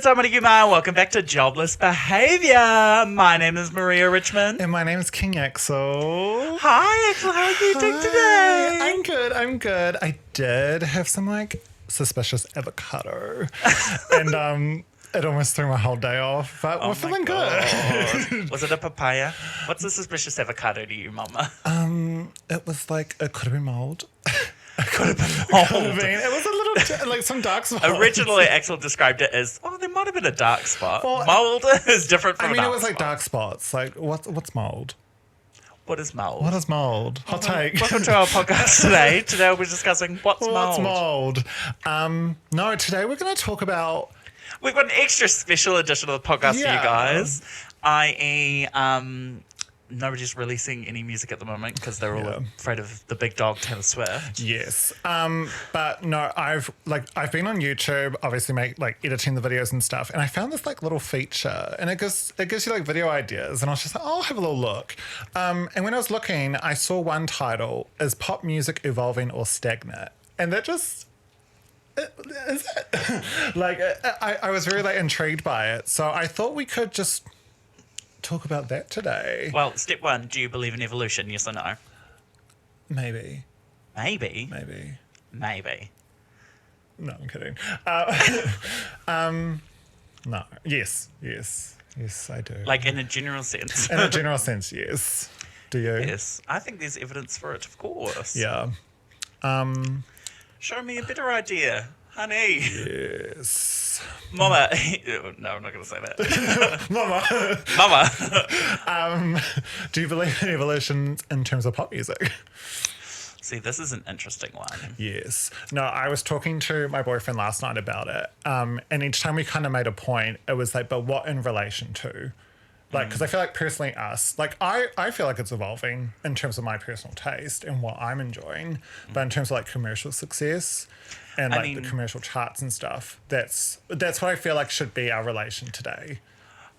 Tamara Yuma. Welcome back to Jobless Behaviour. My name is Maria Richman. And my name is King Axel. Hi, Axel. How are you doing today? I'm good. I did have some suspicious avocado. And it almost threw my whole day off, but we're feeling good. Was it a papaya? What's a suspicious avocado to you, Mama? It was it could have been mold. It could have been mold. It was a little, some dark spot. Originally, Axel described it as, there might have been a dark spot. Well, mold is different from it was dark spots. What's mold? What is mold? What is mold? Hot take. Welcome to our podcast today. Today we're discussing what's mold. No, today we're going to talk about... We've got an extra special edition of the podcast for you guys, i.e. Nobody's releasing any music at the moment because they're all afraid of the big dog Taylor Swift. Yes. But no, I've been on YouTube, obviously editing the videos and stuff, and I found this little feature, and it gives you video ideas, and I was just I'll have a little look. And when I was looking, I saw one title, "Is pop music evolving or stagnate?" And that just is it. I was really intrigued by it, so I thought we could just talk about that today. Well, step one, do you believe in evolution, yes or no? Maybe. Maybe? Maybe. No, I'm kidding. No. Yes, I do. In a general sense? In a general sense, yes. Do you? Yes. I think there's evidence for it, of course. Yeah. Show me a better idea, honey. Yes. Mama. No, I'm not going to say that. Mama. Do you believe in evolution in terms of pop music? See, this is an interesting one. Yes. No, I was talking to my boyfriend last night about it. And each time we kind of made a point, it was but what in relation to? Because I feel personally us, I feel it's evolving in terms of my personal taste and what I'm enjoying. But in terms of commercial success and the commercial charts and stuff, that's what I feel should be our relation today,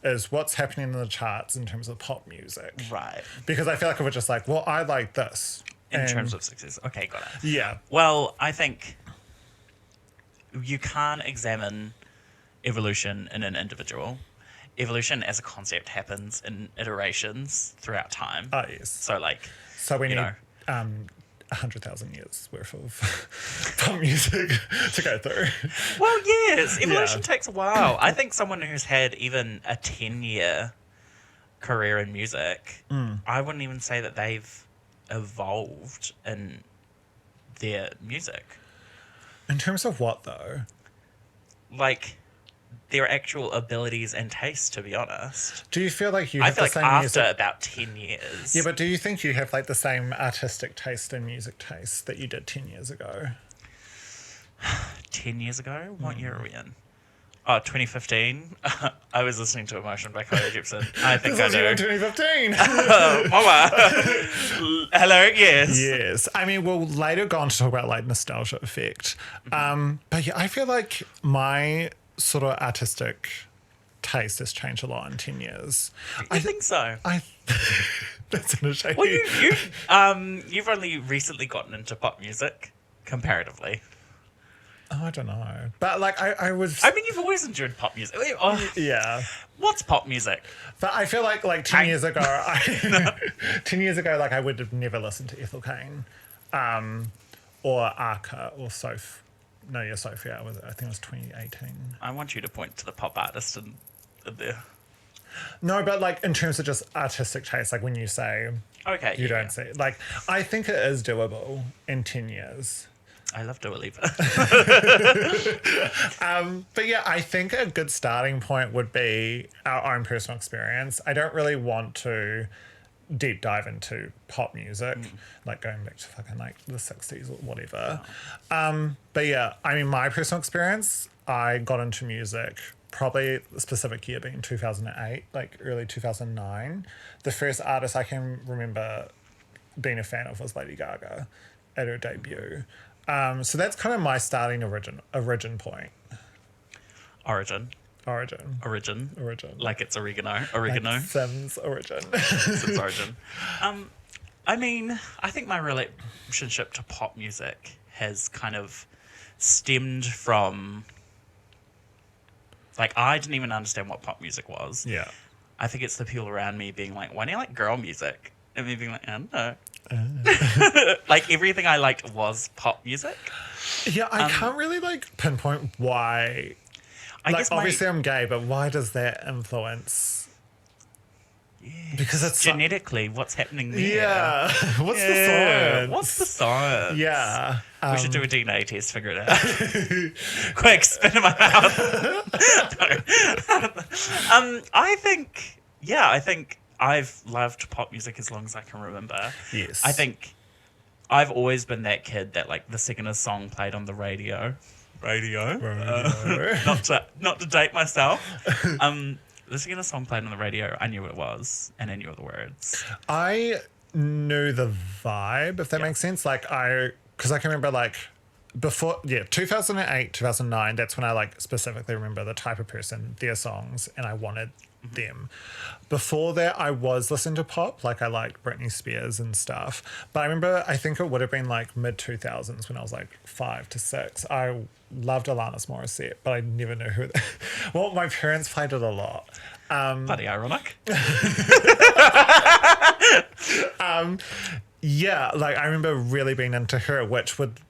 is what's happening in the charts in terms of pop music. Right. Because I feel if we're just I like this. In terms of success. Okay, got it. Yeah. Well, I think you can't examine evolution in an individual. Evolution as a concept happens in iterations throughout time. Oh, yes. So we need 100,000 years worth of pop music to go through. Well, yes. Evolution takes a while. I think someone who's had even a 10-year career in music, I wouldn't even say that they've evolved in their music. In terms of what, though? Their actual abilities and tastes, to be honest. Do you feel you I have feel the same after music? about 10 years. Yeah, but do you think you have the same artistic taste and music taste that you did 10 years ago? 10 years ago? What year are we in? Oh, 2015. I was listening to Emotion by Carly Jepsen. I think I do. In 2015. Mama. Hello, yes. Yes. We'll later go on to talk about nostalgia effect. But yeah, I feel my sort of artistic taste has changed a lot in 10 years. I think so. That's an shame. Well, you've only recently gotten into pop music, comparatively. Oh, I don't know. But I was... you've always enjoyed pop music. Yeah. What's pop music? But I feel 10 years ago, 10 years ago, I would have never listened to Ethel Cain, or Arca, or Sophia. No, yeah, Sophia. I think it was 2018. I want you to point to the pop artist in there. No, but in terms of just artistic taste, when you say... Okay. You don't see... I think it is doable in 10 years. I love Dua Lipa. But yeah, I think a good starting point would be our own personal experience. I don't really want to deep dive into pop music, going back to fucking the 60s or whatever. But yeah, my personal experience, I got into music probably the specific year being 2008, early 2009. The first artist I can remember being a fan of was Lady Gaga at her debut. So that's kind of my starting origin point. Origin. Like it's oregano. Like Sims origin. Sims origin. I think my relationship to pop music has kind of stemmed from Like, I didn't even understand what pop music was. Yeah. I think it's the people around me being like, why do you like girl music? And me being like, I don't know. Like, everything I liked was pop music. Yeah, I can't really, like, pinpoint why. I Like, guess obviously I'm gay, but why does that influence? Yes. Because it's genetically, what's happening there? Yeah. What's the science? What's the science? Yeah. We should do a DNA test, figure it out. Quick, spit in my mouth. I think I've loved pop music as long as I can remember. Yes. I think I've always been that kid that, like, the second a song played on the radio. Not to date myself. The second a song played on the radio, I knew what it was, and I knew all the words. I knew the vibe, if that makes sense. Like, because I can remember, like, before, 2008, 2009, that's when I, like, specifically remember the type of person, their songs, and I wanted them. Before that, I was listening to pop, like, I liked Britney Spears and stuff. But I remember, I think it would have been, like, mid-2000s when I was, like, 5 to 6. I loved Alanis Morissette, but I never knew who. Well, my parents played it a lot. Bloody ironic. Yeah, like, I remember really being into her, which would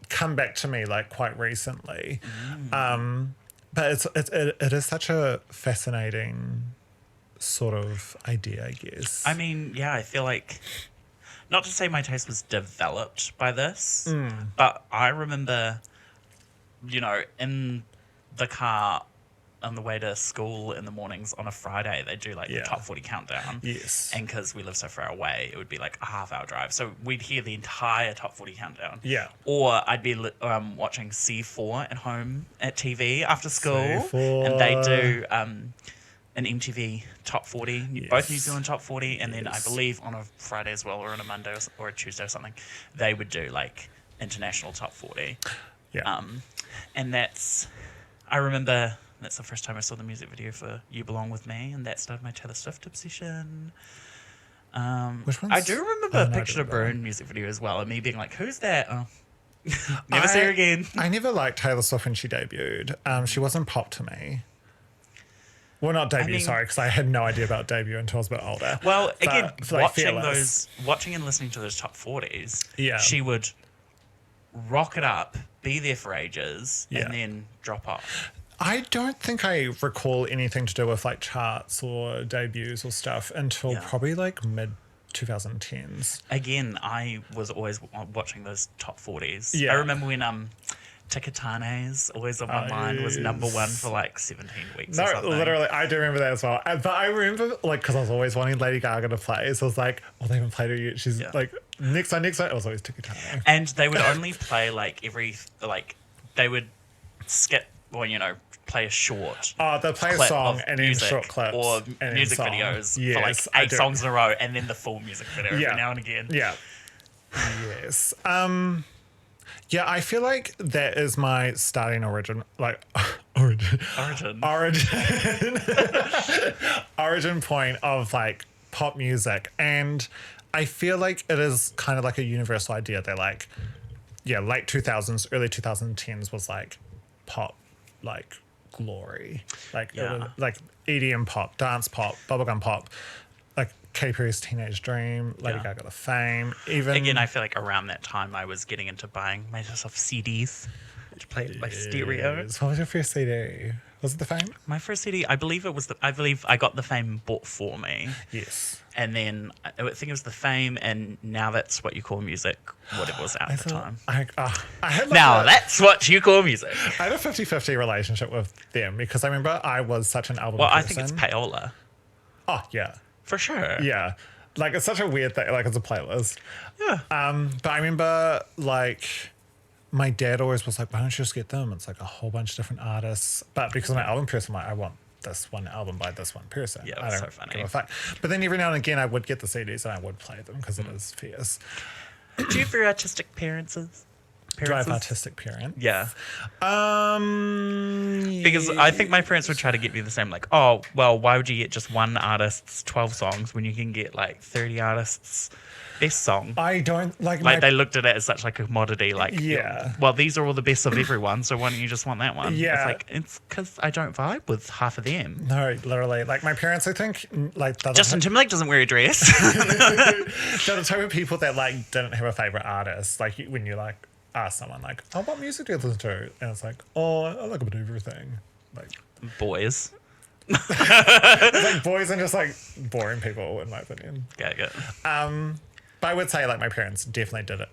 come back to me, like, quite recently. But it is such a fascinating sort of idea, I guess. I mean, yeah, I feel like, not to say my taste was developed by this, but I remember, in the car on the way to school in the mornings on a Friday, they do, like, the top 40 countdown. Yes. And because we live so far away, it would be like a half-hour drive. So we'd hear the entire top 40 countdown. Yeah. Or I'd be watching C4 at home at TV after school. C4. And they do an MTV top 40, both New Zealand top 40. And then I believe on a Friday as well, or on a Monday or a Tuesday or something, they would do, like, international top 40. Yeah. And I remember... That's the first time I saw the music video for You Belong With Me, and that started my Taylor Swift obsession. Which one's... I do remember Picture to Burn music video as well, and me being like, who's that? Oh. Never see her again. I never liked Taylor Swift when she debuted. She wasn't pop to me. Well, not debut, sorry, because I had no idea about debut until I was a bit older. Well, again, like, watching and listening to those top 40s, Yeah. she would rock it up, be there for ages, Yeah. and then drop off. I don't think I recall anything to do with, like, charts or debuts or stuff until probably, like, mid-2010s. Again, I was always watching those top 40s. Yeah. I remember when Tikatane's Always on My Mind was number 1 for, like, 17 weeks or something. Literally, I do remember that as well. But I remember, like, because I was always wanting Lady Gaga to play, so I was like, oh, they haven't played her yet. She's, like, next night. It was always Tikatane. And they would only play, like, they would skip, or, play a short they'll play a song and then short clips. Or and music song. videos Yes, for, like, 8 songs in a row, and then the full music video every now and again. Yeah. Yes. Yeah, I feel like that is my starting origin point of, like, pop music. And I feel like it is kind of like a universal idea that, like, late 2000s, early 2010s was, like, pop, like, glory. Like, it was, like, EDM pop, dance pop, bubblegum pop, like Katy Perry's Teenage Dream, Lady Gaga The Fame. Again, I feel like around that time I was getting into buying myself CDs to play my stereo. What was your first CD? Was it The Fame? My first CD, I believe I got The Fame bought for me. Yes. And then I think it was The Fame, and Now That's What You Call Music, whatever was out at the time. I had, like, That's what you call music. I had a 50-50 relationship with them because I remember I was such an album person. I think it's payola. Oh, yeah. For sure. Yeah. Like, it's such a weird thing. Like, it's a playlist. Yeah. But I remember, like, my dad always was like, why don't you just get them? It's like a whole bunch of different artists. But because I'm an album person, I'm like, I want this one album by this one person. Yeah, I don't so funny. give a fuck. But then every now and again, I would get the CDs and I would play them because it is fierce. Do you have very artistic parents? Drive artistic parents. Yeah. Um, Because I think my parents would try to get me the same, like, oh, well, why would you get just one artist's 12 songs when you can get like 30 artists' best song? I don't like Like, they looked at it as such like a commodity, like, Yeah. well, these are all the best of everyone, so why don't you just want that one? Yeah. It's like, it's because I don't vibe with half of them. No, literally. Like my parents, I think, like the Justin Timberlake doesn't wear a dress. they're the type of people that like didn't have a favorite artist. Like when you like ask someone like, "Oh, what music do you listen to?" and it's like, "Oh, I like a bit of everything." Like Boys. like boys and just like boring people, in my opinion. Yeah, good. But I would say like my parents definitely did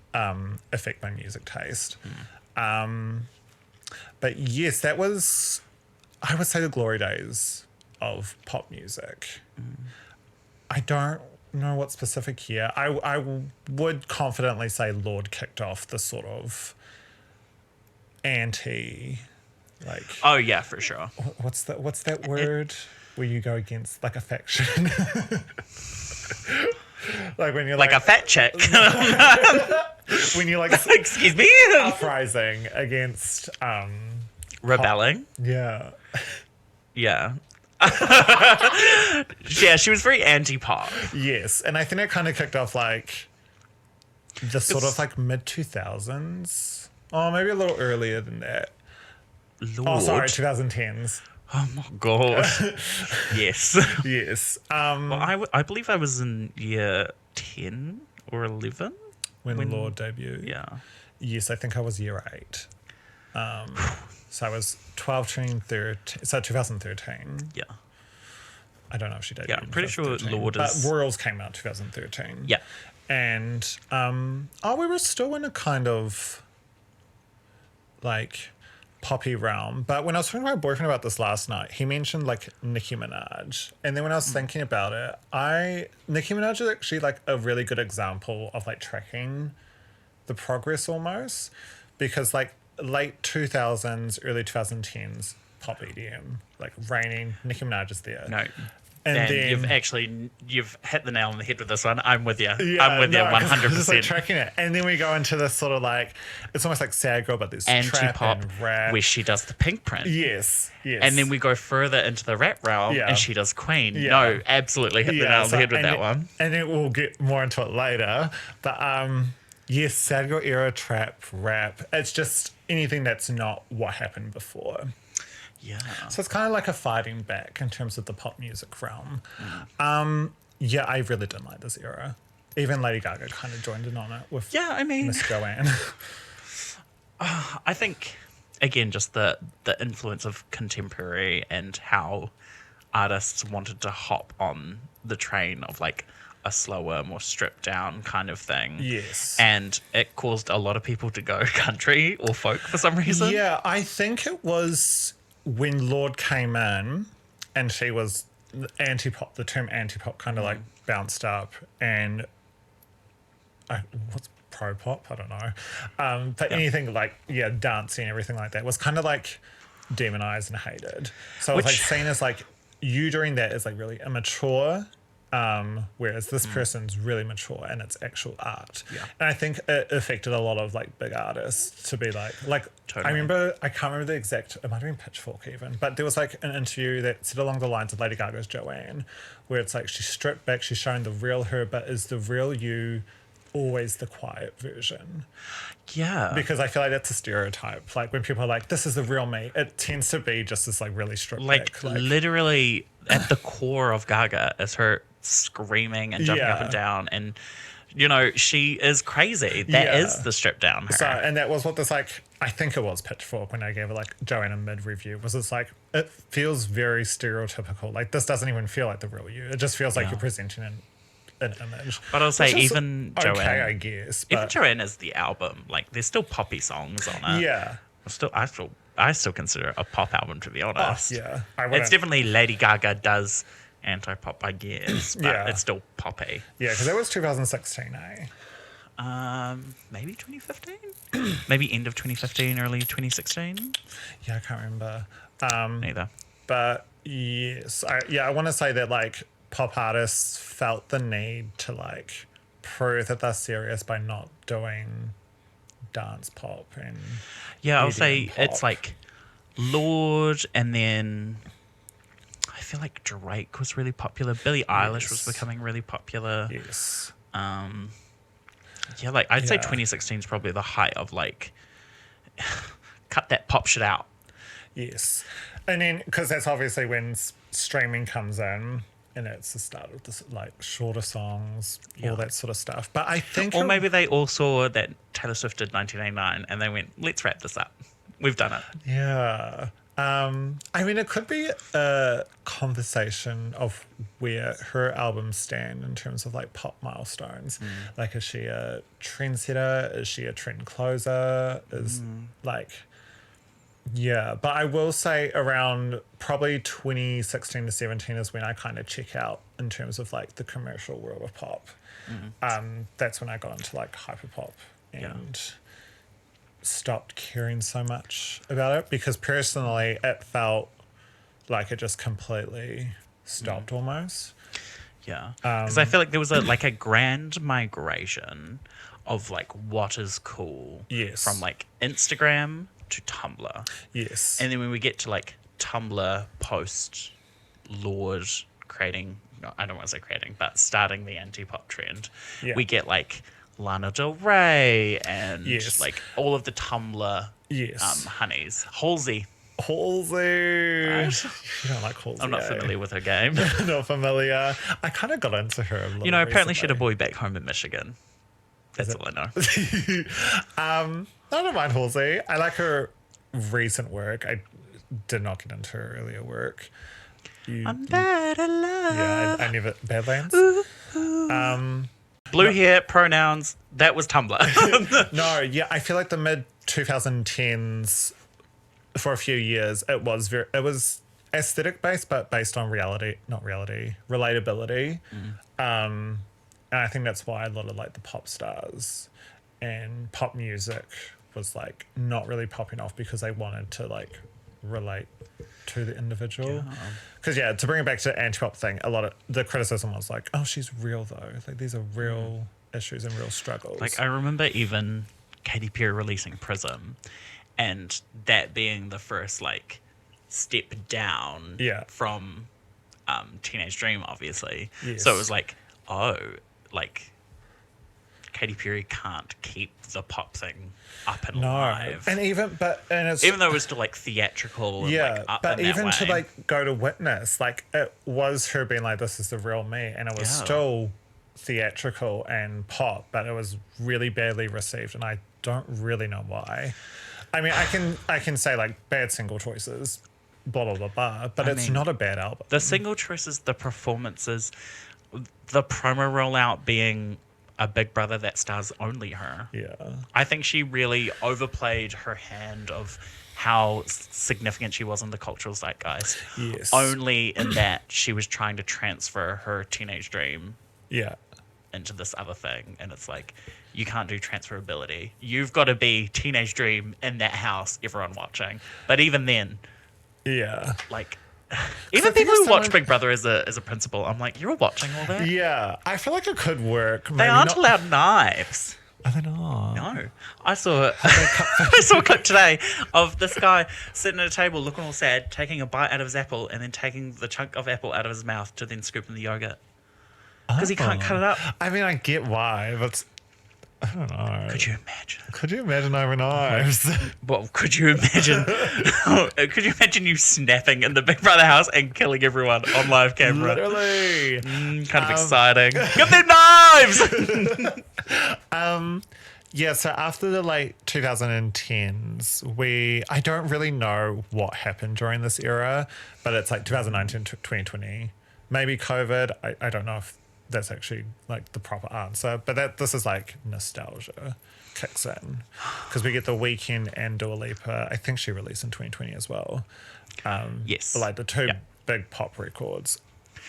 affect my music taste. But yes, that was, I would say, the glory days of pop music. I don't know what specific year. I would confidently say Lord kicked off the sort of anti, like, Oh, yeah, for sure. what's that word where you go against like a faction? Like when you're Like a fat chick. when you like Excuse me. uprising against Rebelling. yeah. Yeah. Yeah, she was very anti-pop. Yes, and I think it kind of kicked off like the sort of like mid 2000s. Oh, maybe a little earlier than that. Lord. Oh, sorry, 2010s. Oh my god. Yes. Yes. Well, I believe I was in year 10 or 11. When Lord debuted. Yeah. Yes, I think I was year 8. So I was 12, turning 13. So 2013. Yeah. I don't know if she debuted. Yeah, I'm in pretty sure 2013, Lord is... But Royals came out 2013. Yeah. And we were still in a kind of like poppy realm. But when I was talking to my boyfriend about this last night, he mentioned like Nicki Minaj. And then when I was thinking about it, Nicki Minaj is actually like a really good example of like tracking the progress almost. Because like late 2000s, early 2010s, pop EDM, like raining, Nicki Minaj is there. No. And then you've hit the nail on the head with this one. I'm with you. Yeah, I'm with you 'cause it's like 100%. tracking it, and then we go into this sort of like it's almost like sad girl, but there's trap Anti-pop, and rap. where she does the pink print. Yes, yes. And then we go further into the rap realm, Yeah. and she does Queen. Yeah. No, absolutely hit the nail on the head with and that one. And then we'll get more into it later. But yes, sad girl era, trap, rap. It's just anything that's not what happened before. Yeah. So it's kind of like a fighting back in terms of the pop music realm. Yeah, I really didn't like this era. Even Lady Gaga kind of joined in on it with Yeah, I mean, Miss Joanne. I think, again, just the influence of contemporary and how artists wanted to hop on the train of like a slower, more stripped down kind of thing. Yes. And it caused a lot of people to go country or folk for some reason. Yeah, I think it was when Lord came in and she was anti-pop, the term anti-pop kind of like bounced up and what's pro-pop? I don't know. But anything like, dancing and everything like that was kind of like demonized and hated. So it was like seen as like you doing that is like really immature. Whereas this person's really mature and it's actual art. Yeah. And I think it affected a lot of like big artists to be like Totally. I can't remember the exact, it might have been Pitchfork even, but there was like an interview that said along the lines of Lady Gaga's Joanne, where it's like she's stripped back, she's showing the real her, but is the real you always the quiet version? Yeah. Because I feel like that's a stereotype. Like when people are like, this is the real me, it tends to be just this like really stripped back. Like literally at the core of Gaga is her screaming and jumping up and down, and you know she is crazy. That is the stripped down her. So, and that was what this like. I think it was Pitchfork when I gave it like Joanne a mid review. Was it's like it feels very stereotypical. Like this doesn't even feel like the real you. It just feels like you're presenting an image. But I'll say Which is even okay, Joanne, I guess. even But Joanne is the album. Like there's still poppy songs on it. yeah, I still consider it a pop album, to be honest. yeah. It's definitely Lady Gaga does anti-pop, I guess, but it's still poppy. Yeah, because that was 2016, eh? Maybe 2015? Maybe end of 2015, early 2016? Yeah, I can't remember. Neither. But yes, I want to say that like pop artists felt the need to like prove that they're serious by not doing dance pop and Yeah, I'll EDM say pop. it's like Lord, and then I feel like Drake was really popular. Billie Eilish was becoming really popular. Yes. Yeah, like I'd say Yeah. 2016 is probably the height of like cut that pop shit out. Yes. And then, because that's obviously when streaming comes in, and it's the start of this, like, shorter songs, Yeah. all that sort of stuff. But I think... Or maybe they all saw that Taylor Swift did 1989 and they went, let's wrap this up. We've done it. Yeah. I mean, it could be a conversation of where her albums stand in terms of, like, pop milestones. Like, is she a trendsetter? Is she a trend closer? Like... Yeah, but I will say around probably 2016 to 17 is when I kind of check out in terms of like the commercial world of pop. That's when I got into like hyperpop and stopped caring so much about it, because personally it felt like it just completely stopped almost. Yeah. Because I feel like there was a grand migration of like what is cool Yes. from like Instagram to Tumblr. Yes. And then when we get to like Tumblr post Lord creating, no, I don't want to say creating, but starting the anti-pop trend, we get like Lana Del Rey and like all of the Tumblr honeys. Halsey. Right? You don't like Halsey. I'm not familiar with her game. Not familiar. I kind of got into her a little apparently she had a recently. boy back home in Michigan. That's all I know. I don't mind Halsey. I like her recent work. I did not get into her earlier work. I'm bad at love. Yeah, I never... Badlands? Blue hair, pronouns, that was Tumblr. No, yeah, I feel like the mid-2010s, for a few years, it was aesthetic based, but based on relatability. And I think that's why a lot of like the pop stars and pop music was like not really popping off, because they wanted to like relate to the individual. Because to bring it back to the anti-pop thing, a lot of the criticism was like, oh, she's real though. Like these are real issues and real struggles. Like I remember even Katy Perry releasing Prism, and that being the first like step down from Teenage Dream, obviously. Yes. So it was like, oh, like Katy Perry can't keep the pop thing up and alive. And even it's even though it was still like theatrical and like up but in that even way. to like go to Witness, like it was her being like, this is the real me, and it was still theatrical and pop, but it was really badly received, and I don't really know why. I mean, I can say like bad single choices, blah blah blah blah, but it's not a bad album. The single choices, the performances, the promo rollout being a Big Brother that stars only her. Yeah. I think she really overplayed her hand of how significant she was in the cultural zeitgeist. Yes. Only in that she was trying to transfer her teenage dream into this other thing. And it's like, you can't do transferability. You've got to be teenage dream in that house, everyone watching. But even then, like... Even people who watch Big Brother as a principal, I'm like, you're watching all that? Yeah, I feel like it could work. They aren't allowed knives. Are they not? No. I saw a clip today of this guy sitting at a table looking all sad, taking a bite out of his apple and then taking the chunk of apple out of his mouth to then scoop in the yogurt. Because he can't cut it up. I mean, I get why, but I don't know. Could you imagine? Could you imagine over knives? Well, could you imagine? Could you imagine you snapping in the Big Brother house and killing everyone on live camera? Literally. Kind of exciting. Get them knives! Yeah, so after the late 2010s, I don't really know what happened during this era, but it's like 2019 to 2020. Maybe COVID. I don't know if that's actually like the proper answer, but this is like nostalgia kicks in, because we get The Weeknd and Dua Lipa. I think she released in 2020 as well. Yes. Like the two big pop records,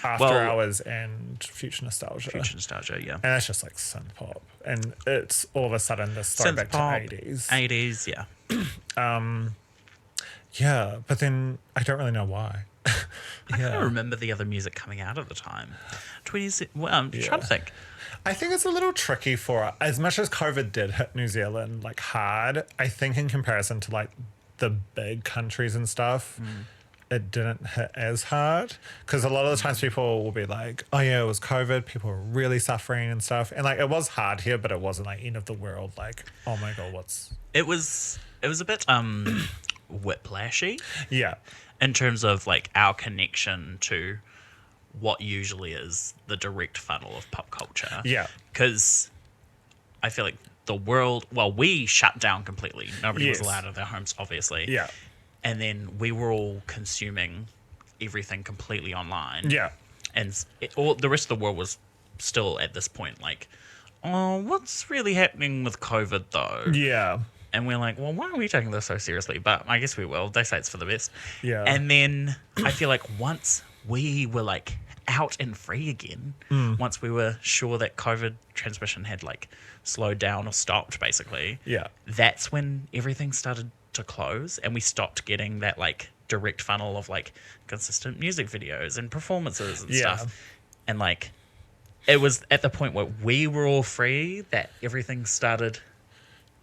After Hours and Future Nostalgia. Future Nostalgia, yeah. And that's just like synth pop, and it's all of a sudden this throwback to 80s. 80s, yeah. Yeah, but then I don't really know why. I can't remember the other music coming out at the time. 20s. Well, I'm trying to think. I think it's a little tricky for, as much as COVID did hit New Zealand like hard, I think in comparison to like the big countries and stuff, it didn't hit as hard. Because a lot of the times people will be like, oh yeah, it was COVID, people were really suffering and stuff. And like it was hard here, but it wasn't like end of the world, like, oh my God, It was a bit whiplashy. Yeah. In terms of like our connection to what usually is the direct funnel of pop culture. Yeah. Because I feel like the world, well, we shut down completely. Nobody was allowed out of their homes, obviously. Yeah. And then we were all consuming everything completely online. Yeah. And all the rest of the world was still at this point like, oh, what's really happening with COVID though? Yeah. And we're like, well, why are we taking this so seriously? But I guess we will. They say it's for the best. Yeah. And then I feel like once we were like out and free again, once we were sure that COVID transmission had like slowed down or stopped, basically, that's when everything started to close and we stopped getting that like direct funnel of like consistent music videos and performances and stuff. And like it was at the point where we were all free that everything started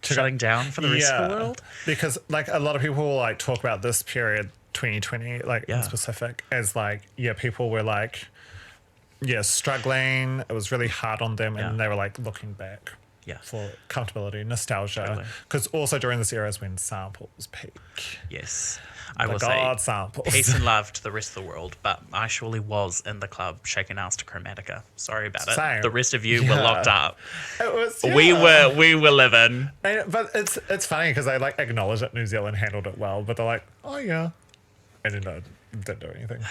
shutting down for the rest of the world. Because like a lot of people will like talk about this period 2020 like in specific as like people were like struggling, it was really hard on them and they were like looking back for comfortability, nostalgia, because also during this era is when samples peak. I will say samples. Peace and love to the rest of the world, but I surely was in the club shaking ass to Chromatica. Sorry about it. The rest of you were locked up. It was, we were living. But it's funny because I like acknowledge that New Zealand handled it well, but they're like, oh yeah, I didn't do anything.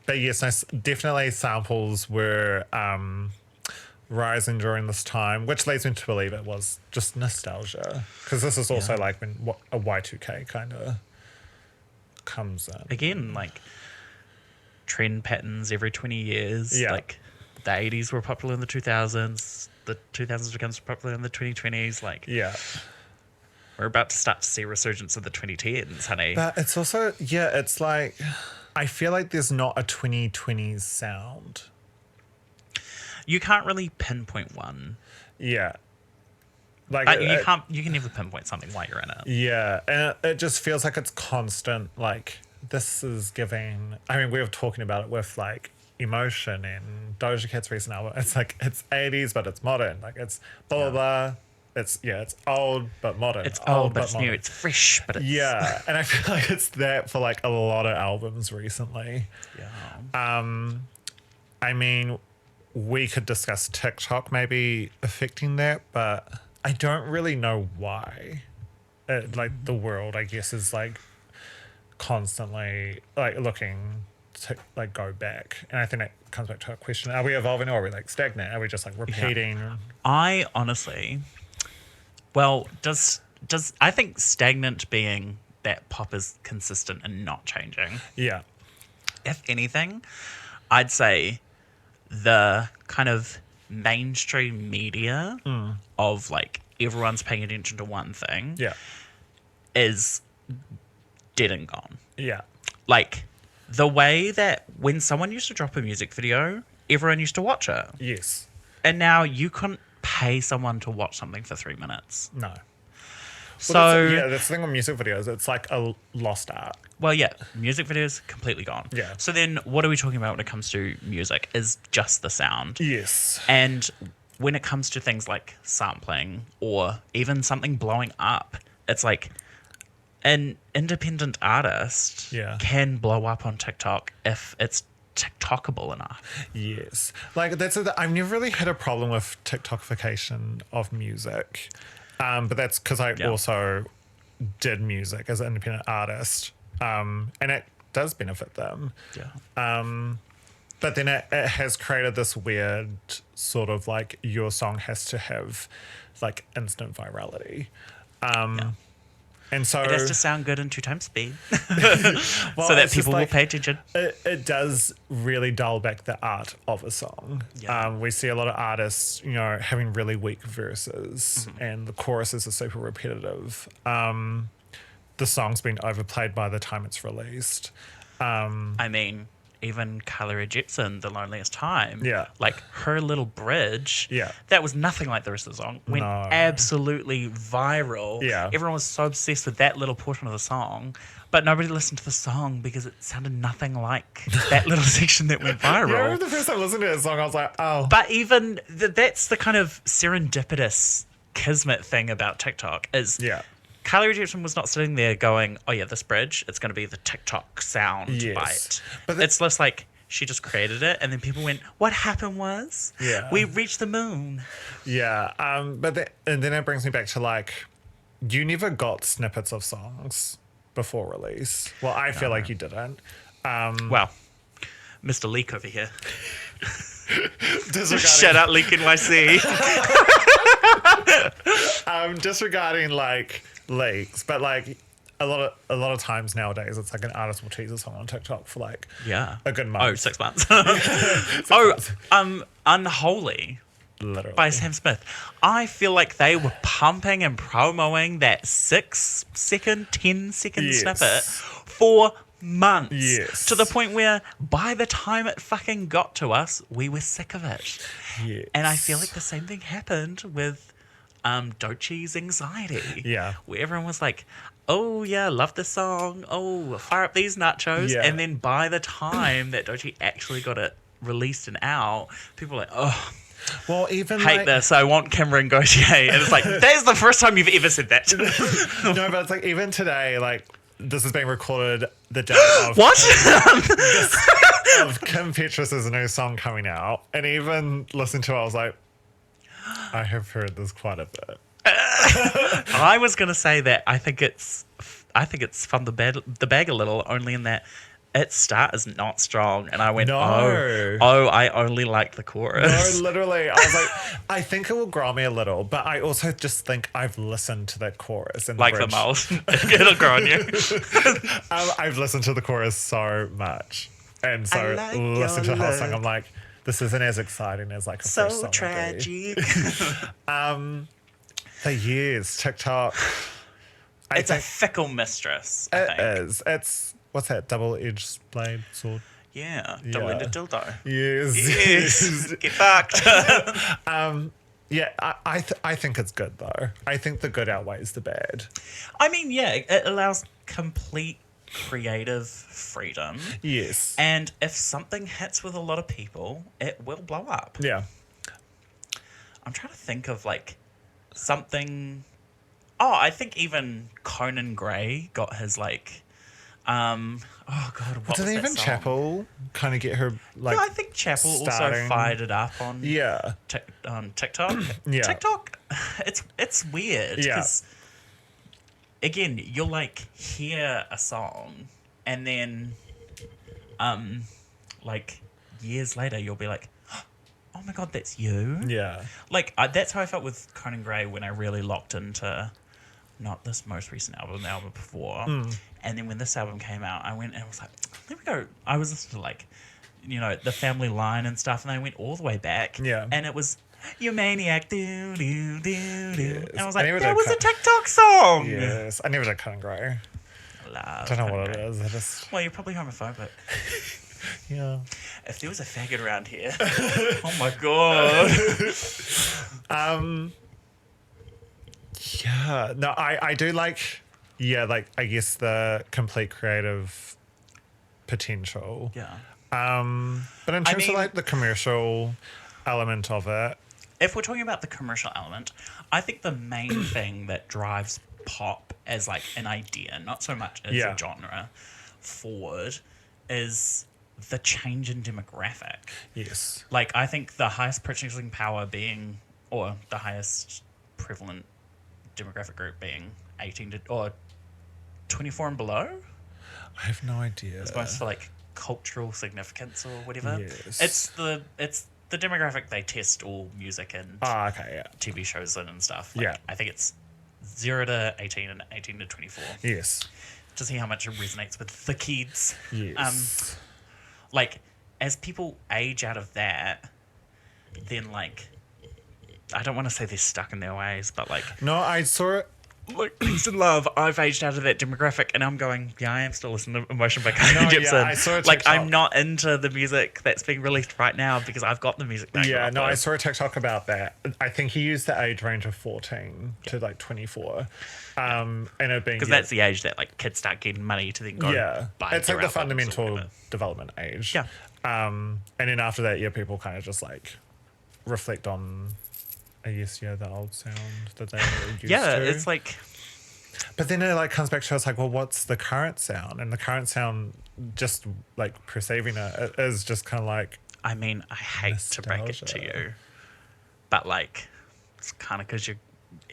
But yes, definitely samples were rising during this time, which leads me to believe it was just nostalgia, because this is also like when a Y2K kind of comes in again, like trend patterns every 20 years. Like the 80s were popular in the 2000s, the 2000s becomes popular in the 2020s. Like we're about to start to see a resurgence of the 2010s, honey. But it's also it's like I feel like there's not a 2020s sound. You can't really pinpoint one. Like you can never pinpoint something while you're in it. And it just feels like it's constant. Like this is giving. I mean, we were talking about it with like Emotion and Doja Cat's recent album. It's like it's 80s, but it's modern. Like it's blah blah blah. It's old but modern. It's old but it's new. It's fresh, but it's and I feel like it's that for like a lot of albums recently. I mean, we could discuss TikTok maybe affecting that, but I don't really know why. Like the world, I guess, is like constantly like looking to like go back, and I think that comes back to our question: are we evolving or are we like stagnant? Are we just like repeating? I honestly, does I think stagnant being that pop is consistent and not changing. If anything, I'd say the kind of mainstream media of like everyone's paying attention to one thing is dead and gone. Like the way that when someone used to drop a music video, everyone used to watch it. And now you couldn't pay someone to watch something for 3 minutes. No. So that's the thing with music videos. It's like a lost art. Well, music videos completely gone. So then, what are we talking about when it comes to music? Is just the sound. And when it comes to things like sampling or even something blowing up, it's like an independent artist can blow up on TikTok if it's TikTokable enough. Like I've never really had a problem with TikTokification of music. But that's because I also did music as an independent artist. And it does benefit them. But then it has created this weird sort of like your song has to have like instant virality. And so it has to sound good in 2 times speed so that people will pay attention. It does really dial back the art of a song. We see a lot of artists, having really weak verses and the choruses are super repetitive. The song's been overplayed by the time it's released. I mean, even Carly Rae Jepsen, The Loneliest Time. Yeah. Like her little bridge. Yeah. That was nothing like the rest of the song. Went No. absolutely viral. Yeah. Everyone was so obsessed with that little portion of the song, but nobody listened to the song because it sounded nothing like that little section that went viral. Yeah, I remember the first time I listened to that song, I was like, oh. But even that's the kind of serendipitous kismet thing about TikTok is Yeah. Carly Rae Jepsen was not sitting there going, oh yeah, this bridge, it's going to be the TikTok sound Yes. bite. But It's less like she just created it and then people went, what happened was Yeah. we reached the moon. Yeah. And then it brings me back to like, you never got snippets of songs before release. Well, I feel like you didn't. Well, Mr. Leak over here. Disregarding, Shout out Leak NYC. disregarding like leaks, but like a lot of times nowadays, it's like an artist will tease a song on TikTok for like Yeah. a good month. Oh, 6 months. months. Unholy Literally. by Sam Smith. I feel like they were pumping and promoting that 10-second Yes. snippet for months. Yes. To the point where by the time it fucking got to us, we were sick of it. Yes. And I feel like the same thing happened with Doechie's Anxiety. Yeah. Where everyone was like, oh yeah, love this song. Oh, fire up these nachos. Yeah. And then by the time that Doechie actually got it released and out, people were like, oh, Well, even hate like, this. I want Cameron Gauthier. And it's like, that is the first time you've ever said that. No, but it's like even today, like this is being recorded the day of What? of Kim Petras' new song coming out, and even listening to it, I was like, I have heard this quite a bit. I was going to say that I think it's from the bag a little, only in that its start is not strong. And I went, No. oh, I only like the chorus. No, literally, I was like, I think it will grow me a little, but I also just think I've listened to that chorus and Like the bridge. mouse. It'll grow on you. I've listened to the chorus so much, and so I like listening to your the whole song, look. I'm like, this isn't as exciting as like a So first song would be. tragic. The years TikTok. I It's a think fickle mistress, I it think. is. It's what's that? Double-edged blade sword. Yeah. Yeah. Double-ended dildo. Yes. Yes. Get fucked. Yeah, I think it's good though. I think the good outweighs the bad. I mean, yeah, it allows complete creative freedom. Yes. And if something hits with a lot of people, it will blow up. Yeah. I'm trying to think of like something. Oh, I think even Conan Gray got his like. Oh God, what was Didn't that even song? Chapel kind of get her like? Yeah, I think Chapel also starting- fired it up on Yeah. TikTok. Yeah. TikTok, it's weird Yeah. because again, you'll like hear a song and then like years later you'll be like, oh my God, that's you. Yeah. Like that's how I felt with Conan Gray when I really locked into not this most recent album, the album before. And then when this album came out, I went and I was like, there we go. I was listening to like, you know, the Family Line and stuff, and I went all the way back. Yeah. And it was You Maniac, do do do do. Yes. And I was I like, never that did was a cut- TikTok song. Yes. I never did Conan Gray. Love Don't know Conan what it Gray. is. I just Well, you're probably homophobic. yeah. If there was a faggot around here, oh my God. Yeah. No, I do like. Yeah, like I guess the complete creative potential. Yeah. But in terms mean- of like the commercial element of it, If we're talking about the commercial element, I think the main thing that drives pop as like an idea, not so much as Yeah. a genre, forward, is the change in demographic. yes. Like I think the highest purchasing power being, or the highest prevalent demographic group being 18 to or 24 and below, I have no idea. most for like cultural significance or whatever. Yes. It's the demographic they test all music and Ah, okay, yeah. TV shows in and stuff. Like, Yeah. I think it's 0 to 18 and 18 to 24 Yes. to see how much it resonates with the kids. Yes. Like, as people age out of that, then, like, I don't want to say they're stuck in their ways, but, like, No, I saw it. Like, Peace and Love, I've aged out of that demographic, and I'm going, yeah, I am still listening to Emotion by Carly No, Jepsen. yeah, I saw a like, TikTok. I'm not into the music that's being released right now because I've got the music that I grew Yeah, up no, I with. saw a TikTok about that. I think he used the age range of 14 to like 24. And it being Because that's the age that, like, kids start getting money to then go buy it's like their the albums or fundamental whatever. development age. Yeah. And then after that, people kind of just like reflect on, I guess, the old sound that they were used Yeah, to. it's like... But then it like comes back to us like, well, what's the current sound? And the current sound, just like perceiving it is just kind of like, I mean, I hate to break it to nostalgia. you, but, like, it's kind of because you're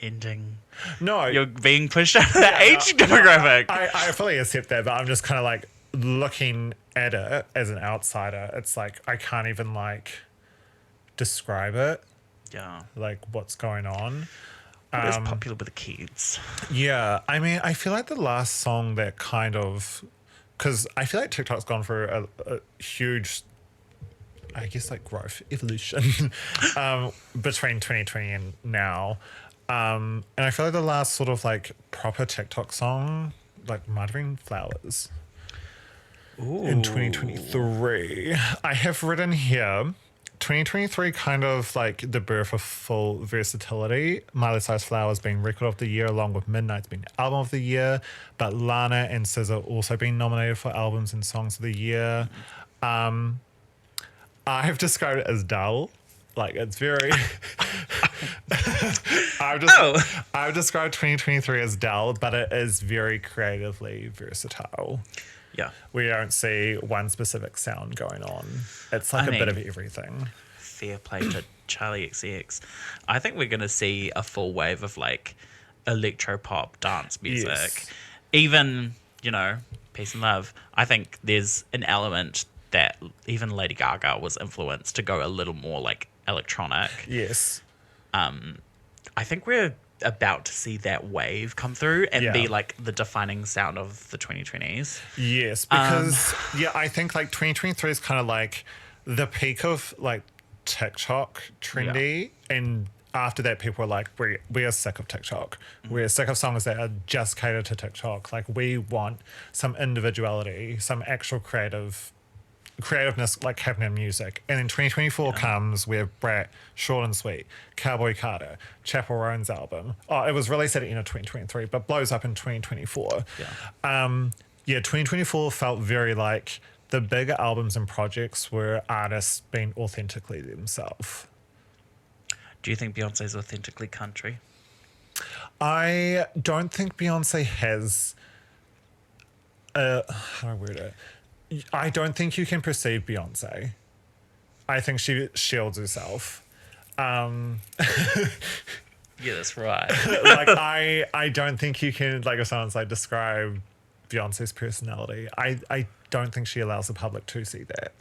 ending... no, You're being pushed out of the age demographic. I fully accept that, but I'm just kind of like looking at it as an outsider. It's like I can't even like describe it, Yeah. like what's going on. It's popular with the kids. Yeah, I mean, I feel like the last song that kind of, because I feel like TikTok's gone through a huge, I guess, like growth, evolution between 2020 and now. And I feel like the last sort of like proper TikTok song, like might have been Flowers in 2023. I have written here 2023 kind of like the birth of full versatility. Miley Cyrus Flowers being record of the year along with Midnight's being album of the year, but Lana and SZA also being nominated for albums and songs of the year. I've described it as dull. Like it's very I've described 2023 as dull, but it is very creatively versatile. Yeah. We don't see one specific sound going on. It's like a bit of everything. Fair play to Charlie XCX. I think we're going to see a full wave of like electro pop dance music. Yes. Even, Peace and Love. I think there's an element that even Lady Gaga was influenced to go a little more like electronic. Yes. I think we're about to see that wave come through and be Yeah. like the defining sound of the 2020s. Yes, because I think like 2023 is kind of like the peak of like TikTok trendy, and after that people are like, we are sick of TikTok. We're sick of songs that are just catered to TikTok. Like we want some individuality, some actual creativeness like happening in music. And then 2024 comes with Brat, Short and Sweet, Cowboy Carter, Chappell Roan's album. Oh, it was released at the end of 2023, but blows up in 2024. 2024 felt very like the bigger albums and projects were artists being authentically themselves. Do you think Beyonce's authentically country? I don't think Beyonce has how do I word it? I don't think you can perceive Beyonce. I think she shields herself. Yeah, that's right. Like I don't think you can, like if someone's like describe Beyonce's personality, I don't think she allows the public to see that.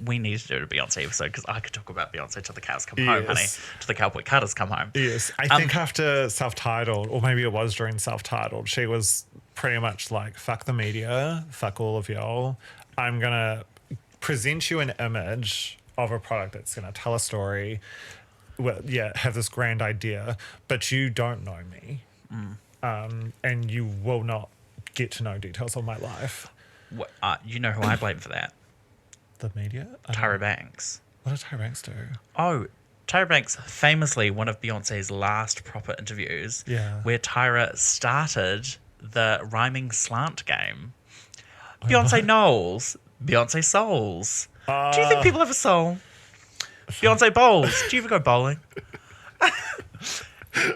We need to do a Beyonce episode because I could talk about Beyonce till the cows come home, honey. Till the Cowboy Carters come home. Yes, I think after Self-Titled, or maybe it was during Self-Titled, she was pretty much like, fuck the media, fuck all of y'all. I'm going to present you an image of a product that's going to tell a story, have this grand idea, but you don't know me. And you will not get to know details of my life. You know who I blame for that? The media? Tyra Banks. What did Tyra Banks do? Oh, Tyra Banks, famously one of Beyonce's last proper interviews, where Tyra started the rhyming slant game. Beyonce Knowles, Beyonce Souls. Do you think people have a soul? Beyonce Bowls. Do you ever go bowling?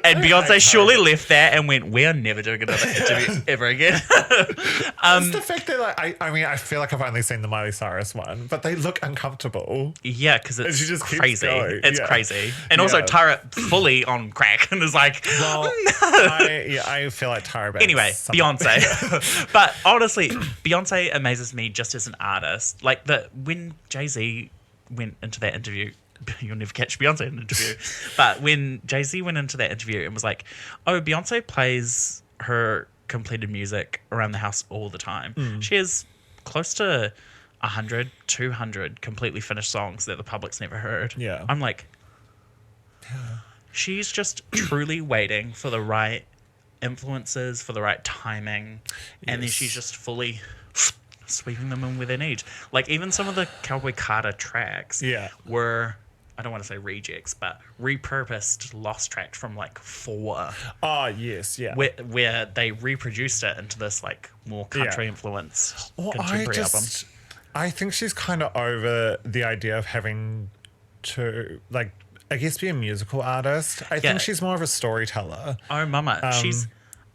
And Beyonce surely left that and went, we're never doing another interview ever again. It's the fact that, like, I mean, I feel like I've only seen the Miley Cyrus one, but they look uncomfortable. Yeah, because it's she just keeps crazy. going. It's Yeah. crazy. And also Tyra fully on crack and is like, Well, I feel like Tyra Banks. Anyway, Beyonce. But honestly, Beyonce amazes me just as an artist. Like when Jay-Z went into that interview, you'll never catch Beyonce in an interview. But when Jay-Z went into that interview and was like, oh, Beyonce plays her completed music around the house all the time. She has close to 100, 200 completely finished songs that the public's never heard. Yeah. I'm like, She's just truly waiting for the right influences, for the right timing, and then she's just fully sweeping them in where they need. Like, even some of the Cowboy Carter tracks were, I don't want to say rejects, but repurposed lost tracks from like 4. Oh, yes, yeah. Where they reproduced it into this like more country influenced contemporary album. I think she's kind of over the idea of having to, like, I guess be a musical artist. I think she's more of a storyteller. Oh, mama.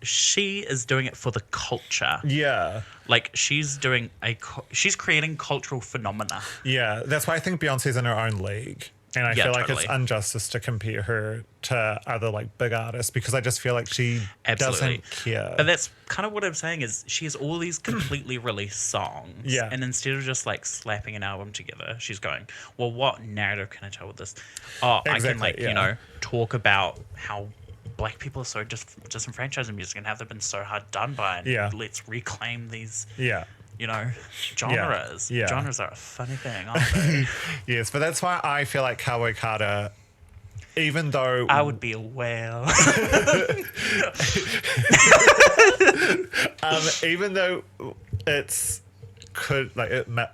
She is doing it for the culture. Yeah. Like, she's creating cultural phenomena. Yeah. That's why I think Beyonce's in her own league. And I feel like it's injustice to compare her to other like big artists, because I just feel like she doesn't care. But that's kind of what I'm saying is she has all these completely released songs. Yeah. And instead of just like slapping an album together, she's going, well, what narrative can I tell with this? Oh, exactly, I can like, talk about how Black people are so disenfranchised in music and how they've been so hard done by. And let's reclaim these. Yeah. Genres. Yeah. Genres are a funny thing, aren't they? Yes, but that's why I feel like Cowboy Carter, even though I would be a whale. Even though it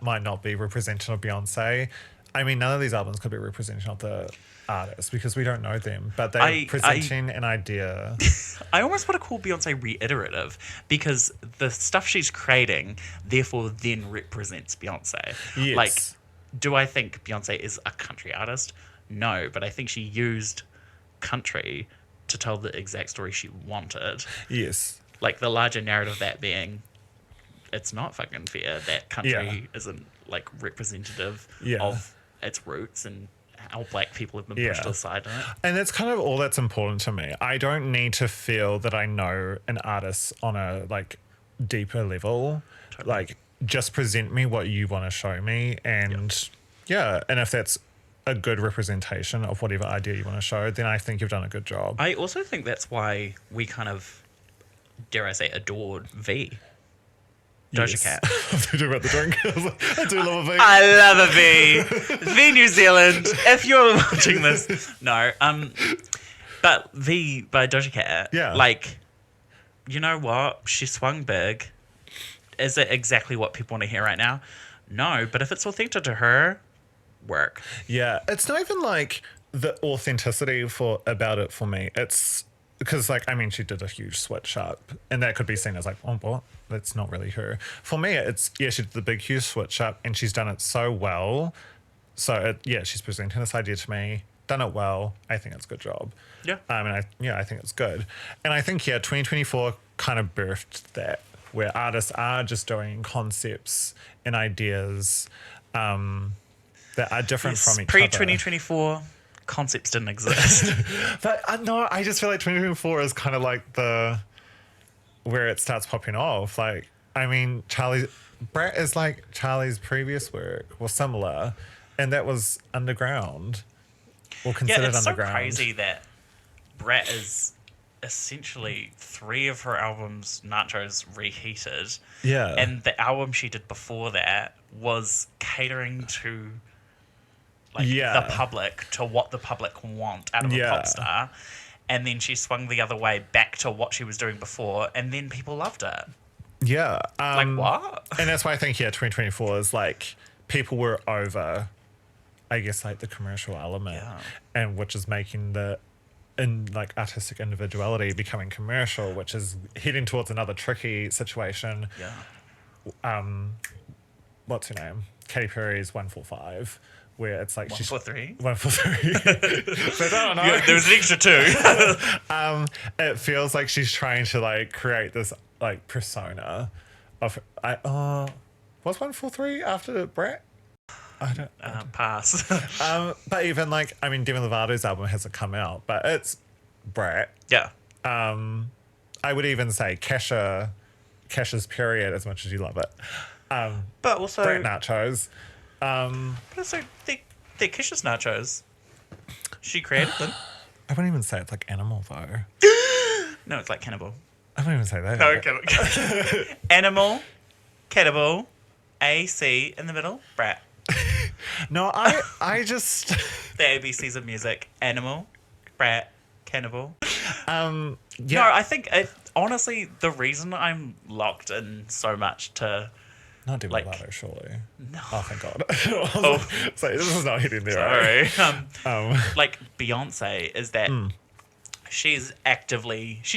might not be representative of Beyonce. I mean, none of these albums could be representative of the artists because we don't know them, but they're presenting an idea. I almost want to call Beyonce reiterative, because the stuff she's creating therefore then represents Beyonce. Yes. Like, do I think Beyonce is a country artist? No, but I think she used country to tell the exact story she wanted. Yes. Like, the larger narrative, that being, it's not fucking fair that country isn't like representative of its roots and how Black people have been pushed to the side in it. And that's kind of all that's important to me. I don't need to feel that I know an artist on a like deeper level. Totally. Like, just present me what you want to show me, and and if that's a good representation of whatever idea you want to show, then I think you've done a good job. I also think that's why we kind of, dare I say, adored V. Doja Cat. I do about the drink. I do love a V. I love a V. V New Zealand. If you're watching this, no. But V by Doja Cat. Yeah. Like, you know what? She swung big. Is it exactly what people want to hear right now? No. But if it's authentic to her, work. Yeah. It's not even like the authenticity about it for me. It's because, like, I mean, she did a huge switch up, and that could be seen as like, oh, what? That's not really her. For me, it's, she did the big, huge switch up, and she's done it so well. So, she's presenting this idea to me, done it well. I think it's a good job. Yeah. I think it's good. And I think, 2024 kind of birthed that, where artists are just doing concepts and ideas that are different from each other. Pre-2024, concepts didn't exist. But no, I just feel like 2024 is kind of like where it starts popping off. Like, I mean, Brat is like Charlie's previous work, or similar, and that was underground, or considered underground. Yeah, it's so crazy that Brat is essentially 3 of her albums, Nachos, reheated. Yeah. And the album she did before that was catering to the public, to what the public want out of a pop star. And then she swung the other way back to what she was doing before, and then people loved it. Yeah. Like, what? And that's why I think, 2024 is like, people were over, I guess, like the commercial element, and which is making artistic individuality becoming commercial, which is heading towards another tricky situation. Yeah. What's her name? Katy Perry's 145. Where it's like 143. 143. But I don't know. Yeah, there was an extra 2. It feels like she's trying to like create this like persona of was 143 after Brat? I don't pass. But even like, I mean, Demi Lovato's album hasn't come out, but it's Brat. Yeah. I would even say Kesha's Period, as much as you love it. But also Brat Nachos. But also, they're Kesha's Nachos. She created them. I wouldn't even say it's like Animal, though. No, it's like Cannibal. I don't even say that. No, Cannibal. Animal, Cannibal, A-C in the middle, Brat. No, I just... The ABCs of music. Animal, Brat, Cannibal. Yeah. No, I think honestly the reason I'm locked in so much to Not Demi like Lovato, surely. no. Oh, thank God. Oh, So this is not hitting there. sorry. Right? Like Beyonce is that she's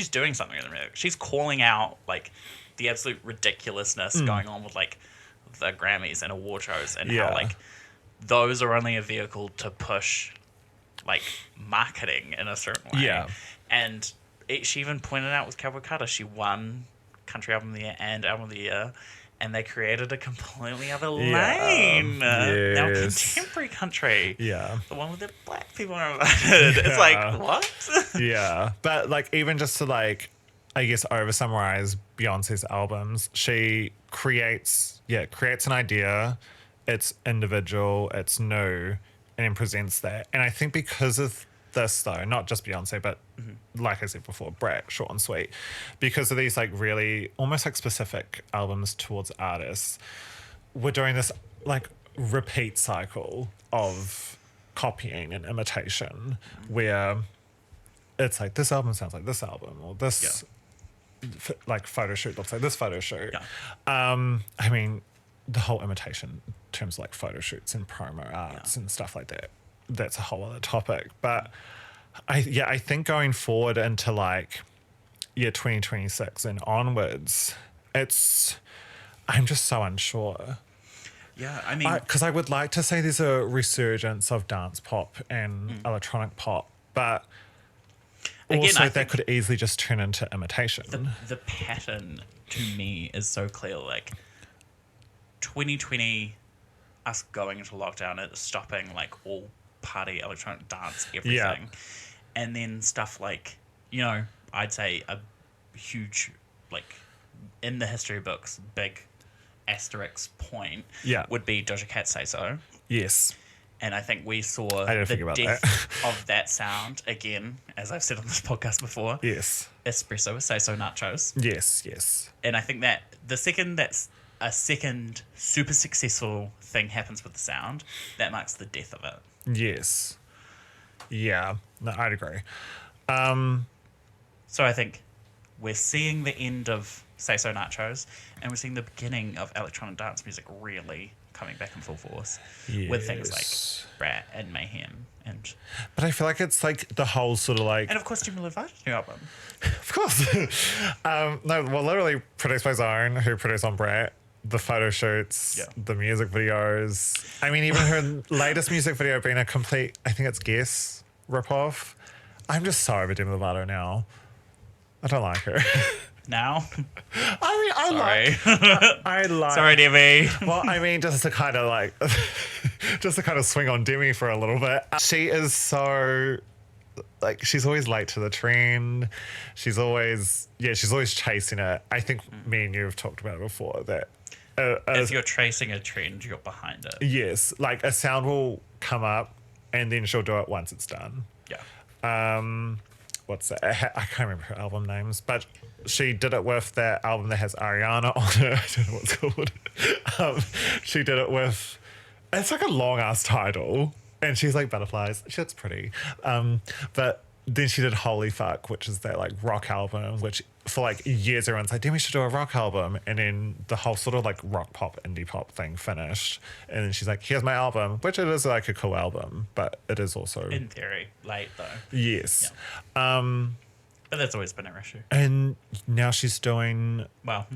doing something in the music. She's calling out like the absolute ridiculousness going on with like the Grammys and award shows and how like those are only a vehicle to push like marketing in a certain way. Yeah. And she even pointed out with Cowboy Carter, she won Country Album of the Year and Album of the Year, and they created a completely other lane. Now contemporary country. Yeah. The one with the black people are invited. It's like, what? Yeah. But like even just to like, I guess over summarize Beyonce's albums, she creates an idea, it's individual, it's new, and then presents that. And I think because of this though, not just Beyonce, but like I said before, Brat, short and sweet, because of these like really almost like specific albums towards artists, we're doing this like repeat cycle of copying and imitation where it's like this album sounds like this album or this like photo shoot looks like this photo shoot. I mean the whole imitation in terms of like photo shoots and promo arts and stuff like that, that's a whole other topic. But I think going forward into like 2026 and onwards, I'm just so unsure. Yeah, I mean, because I would like to say there's a resurgence of dance pop and electronic pop, but again, also I that think could easily just turn into imitation. the pattern to me is so clear. Like 2020, us going into lockdown, it stopping like all party electronic dance, everything. And then stuff like, you know, I'd say a huge, like, in the history books, big asterisk point would be Doja Cat Say So. Yes. And I think we saw the death of that sound again, as I've said on this podcast before. Yes. Espresso with Say So Nachos. Yes, yes. And I think that the second that's a second super successful thing happens with the sound, that marks the death of it. Yes. Yeah. No, I'd agree. So I think we're seeing the end of Say So Nachos, and we're seeing the beginning of electronic dance music really coming back in full force with things like Brat and Mayhem. But I feel like it's like the whole sort of like... And of course, Demi Lovato's new album. Of course. No, well, literally produced by Zone, who produced on Brat. The photo shoots, the music videos. I mean, even her latest music video being a complete, I think it's Guess ripoff. I'm just so over Demi Lovato now. I don't like her. Now? I mean, I like... Sorry, Demi. Well, I mean, just to kind of like... just to kind of swing on Demi for a little bit. She is so... Like, she's always late to the trend. She's always chasing it. I think me and you have talked about it before, that... if you're tracing a trend, you're behind it. Yes. Like, a sound will come up, and then she'll do it once it's done. Yeah. What's that? I can't remember her album names, but she did it with that album that has Ariana on it. I don't know what it's called. She did it with... It's like a long-ass title. And she's like butterflies. She looks pretty. But then she did Holy Fuck, which is that like rock album, which for like years everyone's like, damn, we should do a rock album. And then the whole sort of like rock pop, indie pop thing finished. And then she's like, here's my album, which it is like a cool album, but it is also... In theory, late though. Yes. Yeah. But that's always been her issue. And now she's doing... Well...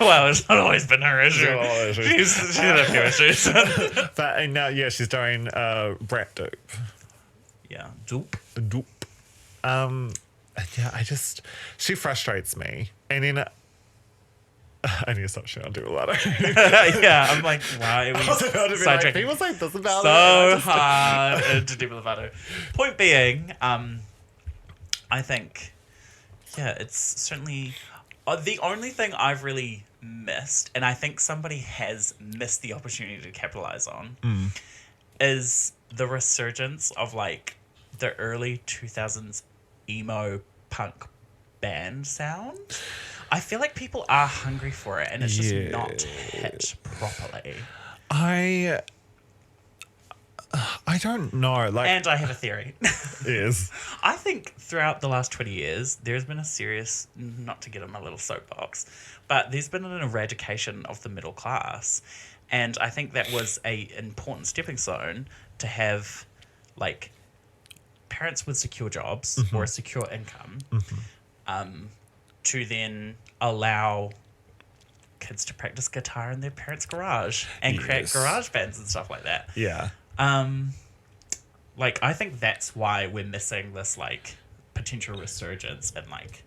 Well, it's not always been her issue. She's had a few issues. But now, she's doing Brat Dupe. Yeah, Dupe. She frustrates me. And then I need to stop shit on Demi Lovato. Yeah, I'm like, why are we sidetracking? People say this about so hard into Demi Lovato. Point being, I think, it's certainly the only thing I've really missed, and I think somebody has missed the opportunity to capitalize on, is the resurgence of like the early 2000s emo punk band sound. I feel like people are hungry for it, and it's just not hit properly. I don't know. Like, And I have a theory. is I think throughout the last 20 years, there's been a serious, not to get on my little soapbox, but there's been an eradication of the middle class. And I think that was a important stepping stone to have, like, parents with secure jobs or a secure income to then allow kids to practice guitar in their parents' garage and create garage bands and stuff like that. Yeah. Like, I think that's why we're missing this, like, potential resurgence in, like,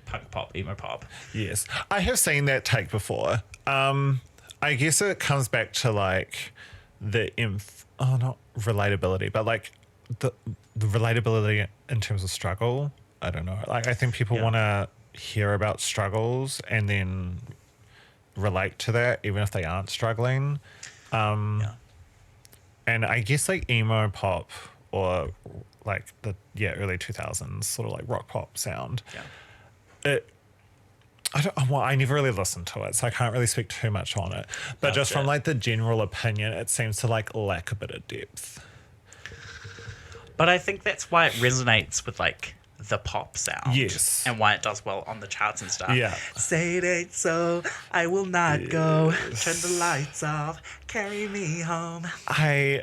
punk pop, emo pop. Yes. I have seen that take before. I guess it comes back to, like, not relatability, but, like, the relatability in terms of struggle. I don't know. Like, I think people want to hear about struggles and then relate to that, even if they aren't struggling. And I guess, like, emo pop or, like, the early 2000s sort of, like, rock pop sound. Yeah. I never really listened to it, so I can't really speak too much on it. But just from, like, the general opinion, it seems to, like, lack a bit of depth. But I think that's why it resonates with, like, the pop sound. Yes. And why it does well on the charts and stuff. Yeah. Say it ain't so, I will not go. Turn the lights off, carry me home. I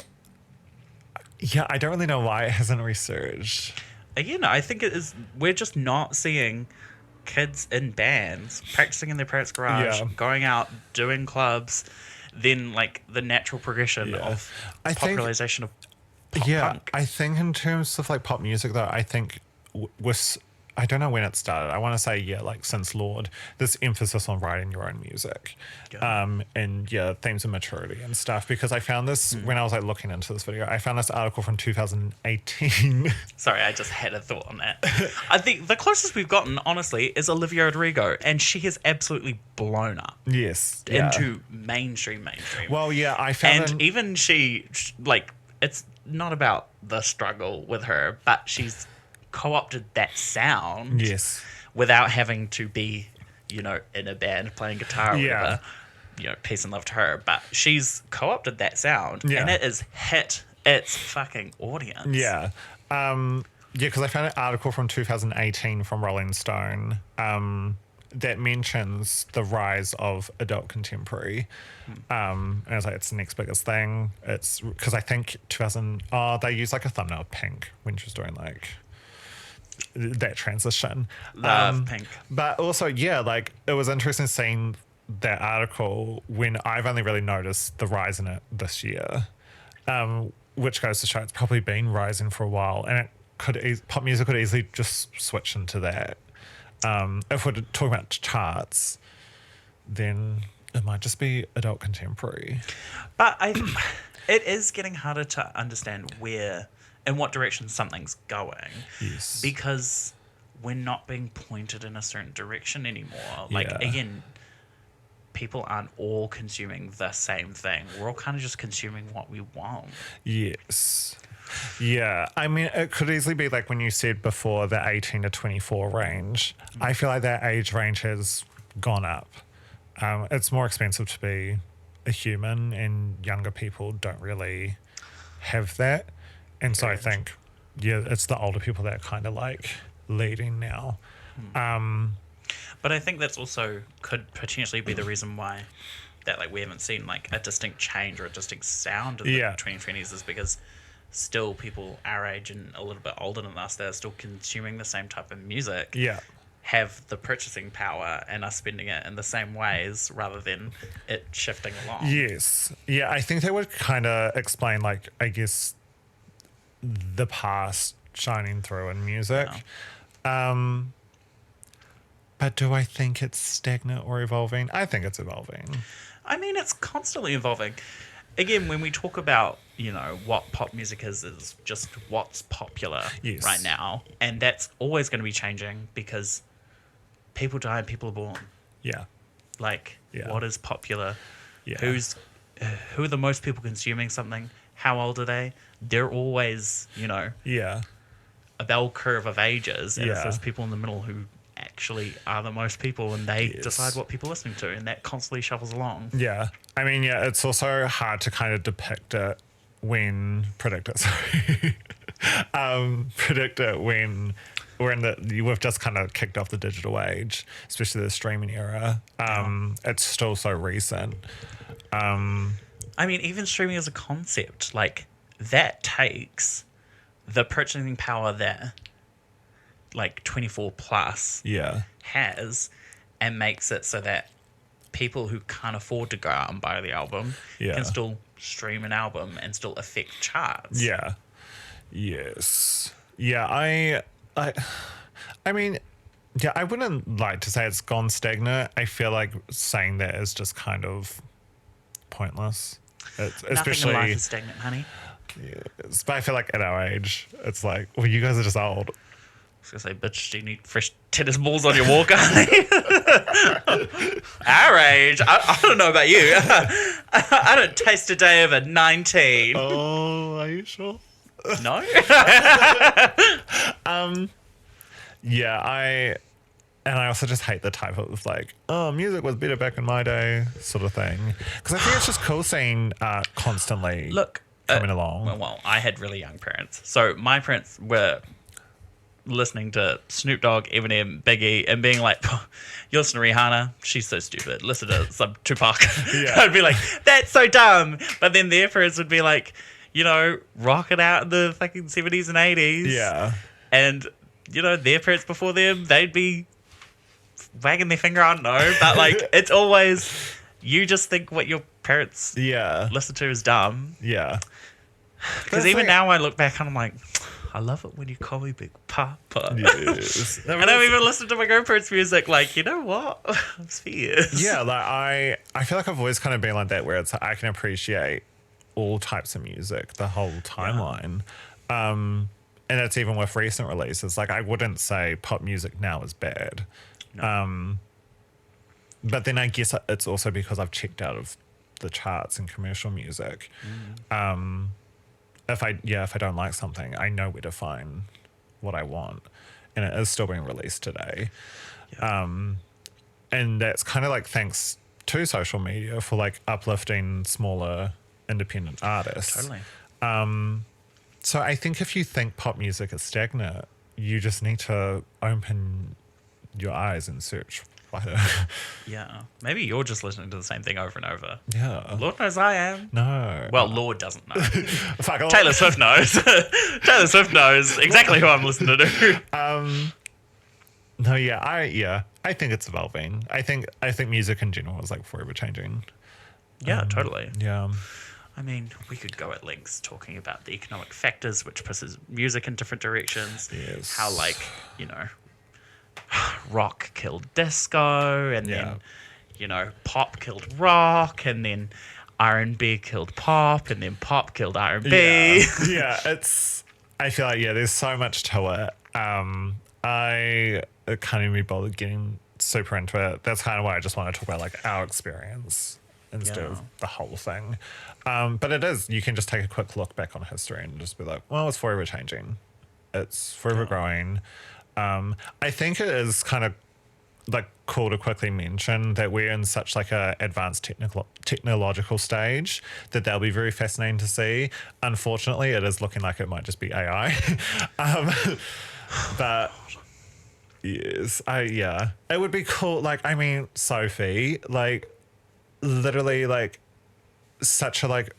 don't really know why it hasn't resurged. Again, I think it is, we're just not seeing kids in bands practicing in their parents' garage, going out, doing clubs, then, like, the natural progression of popularization of pop punk. I think in terms of, like, pop music, though, I think I don't know when it started. I want to say, like, since Lord, this emphasis on writing your own music. And themes of maturity and stuff. Because I found this, when I was, like, looking into this video, I found this article from 2018. Sorry, I just had a thought on that. I think the closest we've gotten, honestly, is Olivia Rodrigo. And she has absolutely blown up. Yes. Into mainstream. Well, yeah, I found... And even she, like, it's not about the struggle with her, but she's co-opted that sound without having to be, you know, in a band playing guitar or whatever. You know, peace and love to her. But she's co-opted that sound and it has hit its fucking audience. Yeah. Because I found an article from 2018 from Rolling Stone that mentions the rise of adult contemporary. And I was like, it's the next biggest thing. It's because I think they used, like, a thumbnail of Pink when she was doing, like, that transition. Love Pink. But also, like, it was interesting seeing that article when I've only really noticed the rise in it this year, which goes to show it's probably been rising for a while, and pop music could easily just switch into that. If we're talking about charts, then it might just be adult contemporary. But it is getting harder to understand in what direction something's going. Yes. Because we're not being pointed in a certain direction anymore. Like, again, people aren't all consuming the same thing. We're all kind of just consuming what we want. Yes. Yeah. I mean, it could easily be like when you said before the 18 to 24 range. I feel like that age range has gone up. It's more expensive to be a human, and younger people don't really have that. And so I think, it's the older people that are kind of, like, leading now. But I think that's also could potentially be the reason why that, like, we haven't seen, like, a distinct change or a distinct sound in the 2020s is because still people our age and a little bit older than us that are still consuming the same type of music have the purchasing power and are spending it in the same ways rather than it shifting along. Yes. Yeah, I think that would kind of explain, like, I guess, the past shining through in music. But do I think it's stagnant or evolving? I think it's evolving. I mean, it's constantly evolving. Again, when we talk about, you know, what pop music is just what's popular right now. And that's always going to be changing because people die and people are born. Yeah. Like, what is popular? Yeah. Who are the most people consuming something? How old are they? They're always, you know, a bell curve of ages. And it's those people in the middle who actually are the most people, and they decide what people are listening to, and that constantly shuffles along. Yeah. I mean, it's also hard to kind of depict it when predict it. Sorry, predict it when we're in we've just kind of kicked off the digital age, especially the streaming era. It's still so recent. I mean, even streaming as a concept, like, that takes the purchasing power that, like, 24 plus has, and makes it so that people who can't afford to go out and buy the album can still stream an album and still affect charts. Yeah. Yes. Yeah, I mean, yeah, I wouldn't like to say it's gone stagnant. I feel like saying that is just kind of pointless. Nothing in life is stagnant, honey. Yes, but I feel like at our age, it's like, well, you guys are just old. I was gonna say, bitch, do you need fresh tennis balls on your walker? Our age, I don't know about you. I don't taste a day of a 19. Oh, are you sure? No. Yeah, I also just hate the type of like, oh, music was better back in my day sort of thing. Because I think it's just cool seeing constantly coming along. Well, I had really young parents. So my parents were listening to Snoop Dogg, Eminem, Biggie, and being like, you listen to Rihanna, she's so stupid. Listen to some Tupac. I'd be like, that's so dumb. But then their parents would be like, you know, rock it out in the fucking 70s and 80s. Yeah. And, you know, their parents before them, they'd be wagging their finger, I don't know. But, like, it's always, you just think what your parents listen to is dumb. Yeah. Because even now I look back and I'm like, I love it when you call me Big Papa. Yes. And I've even listened to my grandparents' music, like, you know what? It's fierce. Yeah, like I feel like I've always kind of been like that, where it's like I can appreciate all types of music, the whole timeline. And it's even with recent releases. Like, I wouldn't say pop music now is bad. No. But then I guess it's also because I've checked out of the charts and commercial music. If I don't like something, I know where to find what I want, and it is still being released today. And that's kind of like thanks to social media for like uplifting smaller independent artists. Totally. So I think if you think pop music is stagnant, you just need to open your eyes and search wider. Yeah. Maybe you're just listening to the same thing over and over. Yeah. Lord knows I am. No. Well, Lord doesn't know. Fuck off. Taylor Swift knows. Taylor Swift knows exactly who I'm listening to. No, I think it's evolving. I think music in general is like forever changing. Yeah, totally. Yeah. I mean, we could go at lengths talking about the economic factors which pushes music in different directions. Yes. How, like, you know, rock killed disco, and then, you know, pop killed rock, and then R&B killed pop, and then pop killed R&B. Yeah, I feel like, there's so much to it. I can't even be bothered getting super into it. That's kind of why I just want to talk about like our experience instead of the whole thing. But it is, you can just take a quick look back on history and just be like, well, it's forever changing. It's forever growing. I think it is kind of like cool to quickly mention that we're in such like a advanced technological stage that they'll be very fascinating to see. Unfortunately, it is looking like it might just be AI. But yes, it would be cool. Like, I mean, Sophie, like, literally, like, such a like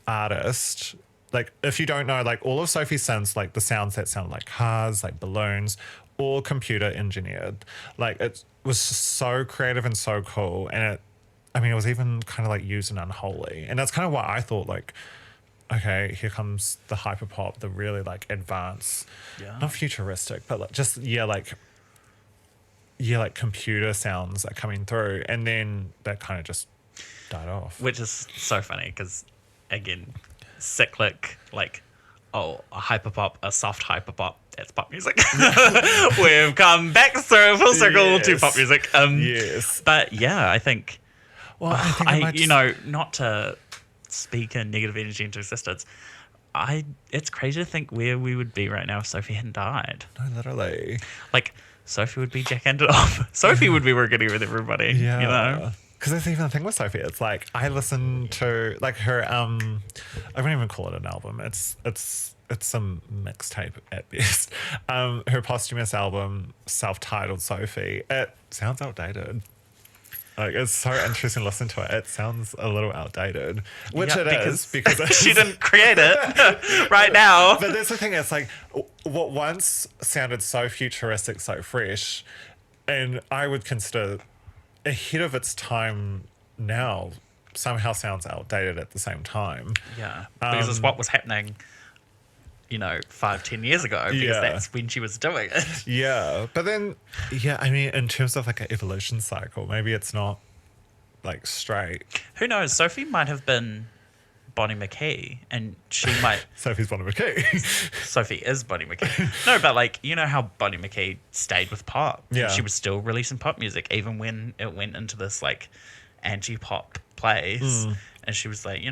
artist. Like, if you don't know, like, all of Sophie's sounds, like the sounds that sound like cars, like balloons, all computer engineered. Like, it was so creative and so cool. And it was even kind of like used in Unholy. And that's kind of what I thought, like, okay, here comes the hyperpop, the really like advanced, not futuristic, but like just like computer sounds are coming through, and then that kind of just died off. Which is so funny because, again, cyclic, like, a hyperpop, a soft hyperpop, that's pop music. We've come back full circle to pop music. Yes. But yeah, I think, well, I think you know, not to speak a negative energy into existence, it's crazy to think where we would be right now if Sophie hadn't died. No, literally. Like, Sophie would be jack-handed off. Sophie would be working with everybody, you know? Because that's even the thing with Sophie. It's like I listen to like her. I wouldn't even call it an album. It's some mixtape at best. Her posthumous album, self-titled Sophie. It sounds outdated. Like it's so interesting to listen to it. It sounds a little outdated, which it is because she didn't create it right now. But that's the thing. It's like what once sounded so futuristic, so fresh, and I would consider ahead of its time now somehow sounds outdated at the same time. Yeah, because it's what was happening, 5-10 years ago, because that's when she was doing it. Yeah, but then, I mean, in terms of like an evolution cycle, maybe it's not like straight. Who knows? Sophie might have been Bonnie McKee, and she might... Sophie's Bonnie McKee. Sophie is Bonnie McKee. No, but like, how Bonnie McKee stayed with pop. Yeah. She was still releasing pop music, even when it went into this like anti-pop place. And she was like,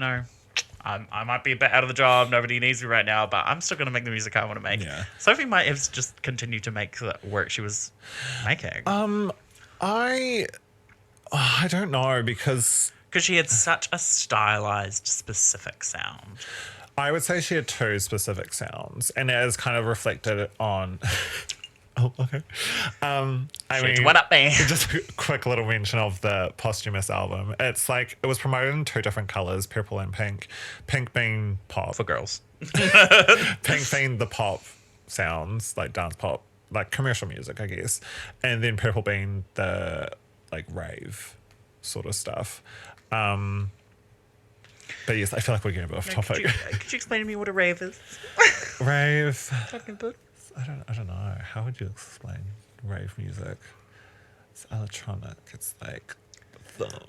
I might be a bit out of the job. Nobody needs me right now, but I'm still going to make the music I want to make. Yeah. Sophie might have just continued to make the work she was making. I don't know because she had such a stylized, specific sound. I would say she had two specific sounds, and it is kind of reflected on. Oh, okay. What up, man? Just a quick little mention of the posthumous album. It's like it was promoted in two different colors, purple and pink. Pink being pop For girls. Pink being the pop sounds, like dance pop, like commercial music, I guess, and then purple being the like rave sort of stuff. But yes, I feel like we're getting a bit off topic. Could you explain to me what a rave is? Rave. Talking about. I don't know. How would you explain rave music? It's electronic. It's like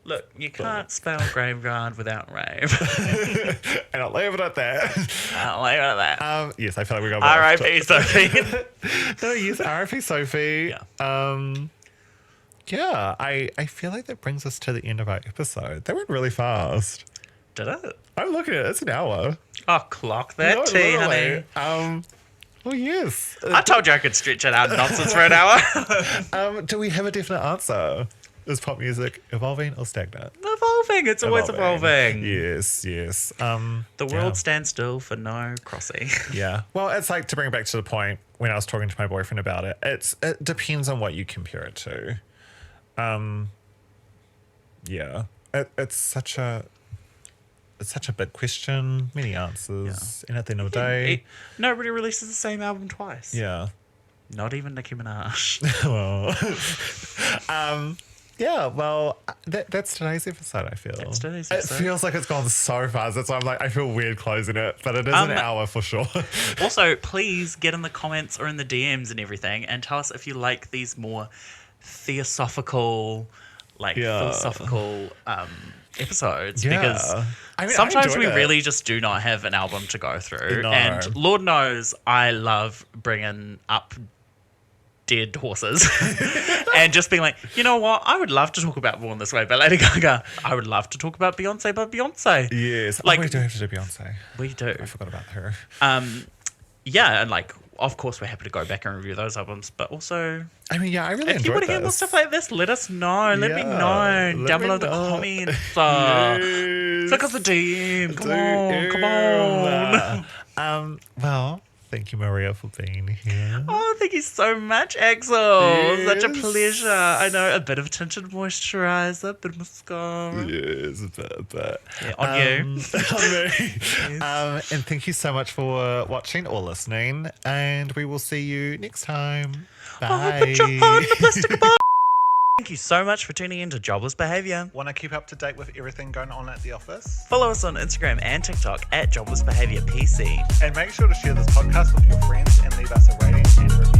Look, you can't spell graveyard without rave. and I'll leave it at that. Yes, I feel like we got R.I.P. Sophie. No, yes, R.I.P. Sophie. Yeah. I feel like that brings us to the end of our episode. That went really fast. Did it? I'm looking at it. It's an hour. Oh, clock that tea, honey. Well, yes. I told you I could stretch it out nonsense for an hour. Do we have a definite answer? Is pop music evolving or stagnant? Evolving. It's always evolving. Yes. The world stands still for no crossing. Yeah. Well, it's like, to bring it back to the point when I was talking to my boyfriend about it, it depends on what you compare it to. Yeah. It's such a big question, many answers, and at the end of the day, nobody releases the same album twice. Yeah. Not even Nicki Minaj. Well, yeah. Well, that's today's episode. I feel that's today's episode. It feels like it's gone so fast. That's why I'm like, I feel weird closing it, but it is an hour for sure. Also, please get in the comments or in the DMs and everything, and tell us if you like these more philosophical episodes, because sometimes we really just do not have an album to go through. No. And Lord knows I love bringing up dead horses and just being like, you know what, I would love to talk about Born This Way by Lady Gaga. I would love to talk about Beyonce by Beyonce. Yes, we do have to do Beyonce. We do. I forgot about her. Yeah, and like, of course, we're happy to go back and review those albums, but also, I mean, yeah, I really enjoyed this. If you want to hear more stuff like this, let us know. Let me know down below the comments. Flick us the DM. Come on. Well, thank you, Maria, for being here. Oh, thank you so much, Axel. Yes. Such a pleasure. I know, a bit of tinted moisturizer, a bit of mascara. Yes, a bit. Yeah, on you. On me. Yes. And thank you so much for watching or listening, and we will see you next time. Bye. Put your heart in the plastic bag. Thank you so much for tuning in to Jobless Behaviour. Want to keep up to date with everything going on at the office? Follow us on Instagram and TikTok at Jobless Behaviour PC. And make sure to share this podcast with your friends and leave us a rating and review.